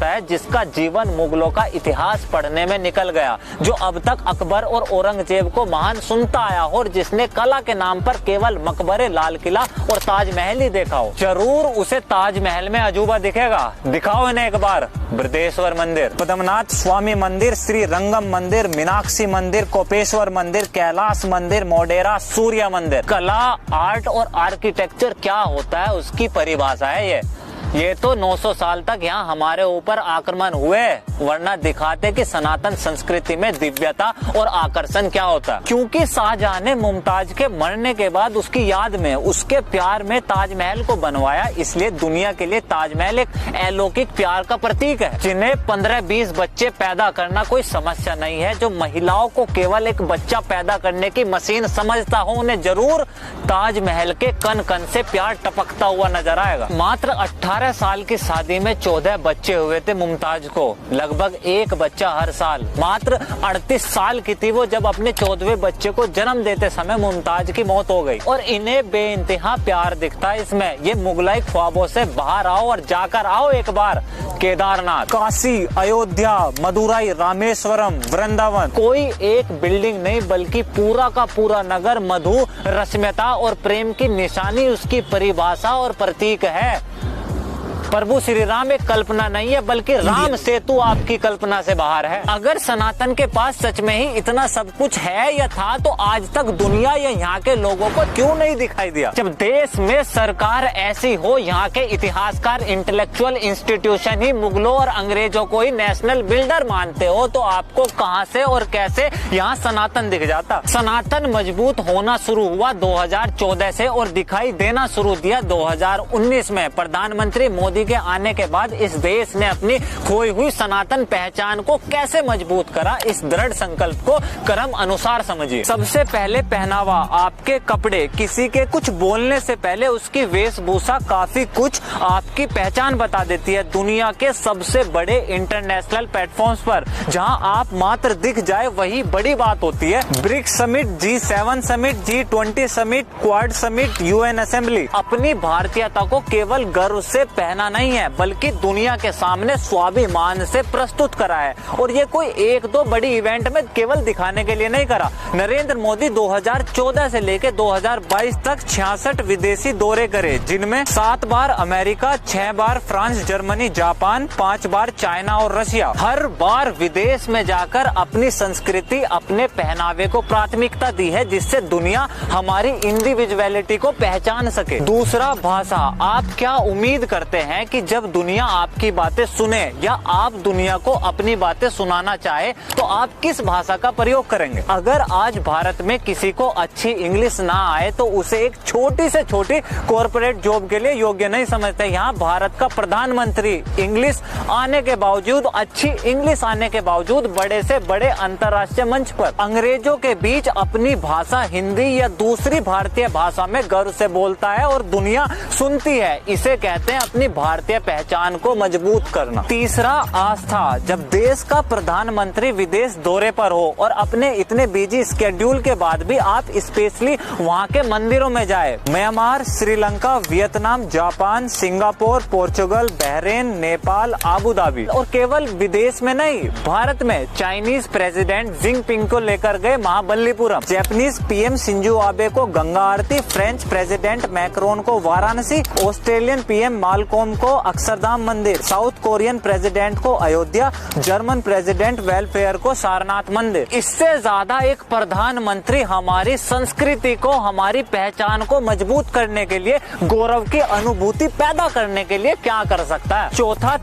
है जिसका जीवन मुगलों का इतिहास पढ़ने में निकल गया, जो अब तक अकबर और औरंगजेब को महान सुनता आया हो और जिसने कला के नाम पर केवल मकबरे, लाल किला और ताजमहल ही देखा हो, जरूर उसे ताजमहल में अजूबा दिखेगा। दिखाओ इन्हें एक बार बृहदेश्वर मंदिर, पद्मनाथ स्वामी मंदिर, श्री रंगम मंदिर, मीनाक्षी मंदिर, कोपेश्वर मंदिर, कैलाश मंदिर, मोढेरा सूर्य मंदिर। कला, आर्ट और आर्किटेक्चर क्या होता है उसकी परिभाषा है ये तो 900 साल तक यहाँ हमारे ऊपर आक्रमण हुए, वरना दिखाते कि सनातन संस्कृति में दिव्यता और आकर्षण क्या होता है। क्योंकि शाहजहां ने मुमताज के मरने के बाद उसकी याद में, उसके प्यार में ताजमहल को बनवाया, इसलिए दुनिया के लिए ताजमहल एक अलौकिक प्यार का प्रतीक है। जिन्हें 15-20 बच्चे पैदा करना कोई समस्या नहीं है, जो महिलाओं को केवल एक बच्चा पैदा करने की मशीन समझता हो, उन्हें जरूर ताजमहल के कण कण से प्यार टपकता हुआ नजर आएगा। मात्र 18 साल की शादी में 14 बच्चे हुए थे मुमताज को, लगभग एक बच्चा हर साल। मात्र 38 साल की थी वो जब अपने 14वें बच्चे को जन्म देते समय मुमताज की मौत हो गई। और इन्हें बेइंतहा प्यार दिखता है इसमें। ये मुगलाई ख्वाबों से बाहर आओ और जाकर आओ एक बार केदारनाथ, काशी, अयोध्या, मदुराई, रामेश्वरम, वृंदावन। कोई एक बिल्डिंग नहीं बल्कि पूरा का पूरा नगर मधु, रश्मिता और प्रेम की निशानी उसकी परिभाषा और प्रतीक है। प्रभु श्री राम एक कल्पना नहीं है बल्कि राम सेतु आपकी कल्पना से बाहर है। अगर सनातन के पास सच में ही इतना सब कुछ है या था तो आज तक दुनिया या यहाँ के लोगों को क्यों नहीं दिखाई दिया। जब देश में सरकार ऐसी हो, यहाँ के इतिहासकार, इंटेलेक्चुअल इंस्टीट्यूशन ही मुगलों और अंग्रेजों को ही नेशनल बिल्डर मानते हो, तो आपको कहां से और कैसे यहाँ सनातन दिख जाता। सनातन मजबूत होना शुरू हुआ 2014 से और दिखाई देना शुरू दिया 2019 में। प्रधानमंत्री मोदी के आने के बाद इस देश ने अपनी खोई हुई सनातन पहचान को कैसे मजबूत करा, इस दृढ़ संकल्प को कर्म अनुसार समझिए। सबसे पहले पहनावा, आपके कपड़े, किसी के कुछ बोलने से पहले उसकी वेशभूषा काफी कुछ आपकी पहचान बता देती है। दुनिया के सबसे बड़े इंटरनेशनल प्लेटफॉर्म्स पर जहां आप मात्र दिख जाए वही बड़ी बात होती है। BRICS summit, G7 summit, G20 summit, Quad summit, UN assembly. अपनी भारतीयता को केवल गर्व से पहना नहीं है बल्कि दुनिया के सामने स्वाभिमान से प्रस्तुत करा है। और ये कोई एक दो बड़ी इवेंट में केवल दिखाने के लिए नहीं करा। नरेंद्र मोदी 2014 से लेकर 2022 तक 66 विदेशी दौरे करे, जिनमें 7 बार अमेरिका, 6 बार फ्रांस, जर्मनी, जापान, 5 बार चाइना और रशिया। हर बार विदेश में जाकर अपनी संस्कृति, अपने पहनावे को प्राथमिकता दी है, जिससे दुनिया हमारी इंडिविजुअलिटी को पहचान सके। दूसरा, भाषा। आप क्या उम्मीद करते हैं कि जब दुनिया आपकी बातें सुने या आप दुनिया को अपनी बातें सुनाना चाहे तो आप किस भाषा का प्रयोग करेंगे। अगर आज भारत में किसी को अच्छी इंग्लिश ना आए तो उसे एक छोटी से छोटी कॉर्पोरेट जॉब के लिए योग्य नहीं समझते। यहाँ भारत का प्रधानमंत्री इंग्लिश आने के बावजूद, अच्छी इंग्लिश आने के बावजूद बड़े से बड़े अंतर्राष्ट्रीय मंच पर अंग्रेजों के बीच अपनी भाषा हिंदी या दूसरी भारतीय भाषा में गर्व से बोलता है और दुनिया सुनती है। इसे कहते हैं अपनी भारतीय पहचान को मजबूत करना। तीसरा, आस्था। जब देश का प्रधानमंत्री विदेश दौरे पर हो और अपने इतने बिजी स्केड्यूल के बाद भी आप स्पेशली वहां के मंदिरों में जाए, Myanmar, Sri Lanka, Vietnam, Japan, Singapore, Portugal, Bahrain, Nepal, Abu Dhabi. और केवल विदेश में नहीं, भारत में चाइनीज प्रेसिडेंट जिनपिंग को लेकर गए Mahabalipuram, Japanese PM Shinzo Abe को गंगा आरती, फ्रेंच प्रेसिडेंट मैक्रोन को वाराणसी, ऑस्ट्रेलियन PM मालकोम को अक्षरधाम मंदिर, साउथ कोरियन प्रेसिडेंट को अयोध्या, जर्मन प्रेसिडेंट वेलफेयर को सारनाथ मंदिर। इससे ज्यादा एक प्रधानमंत्री हमारी संस्कृति को, हमारी पहचान को मजबूत करने के लिए, गौरव की अनुभूति पैदा करने के लिए क्या कर सकता है। चौथा,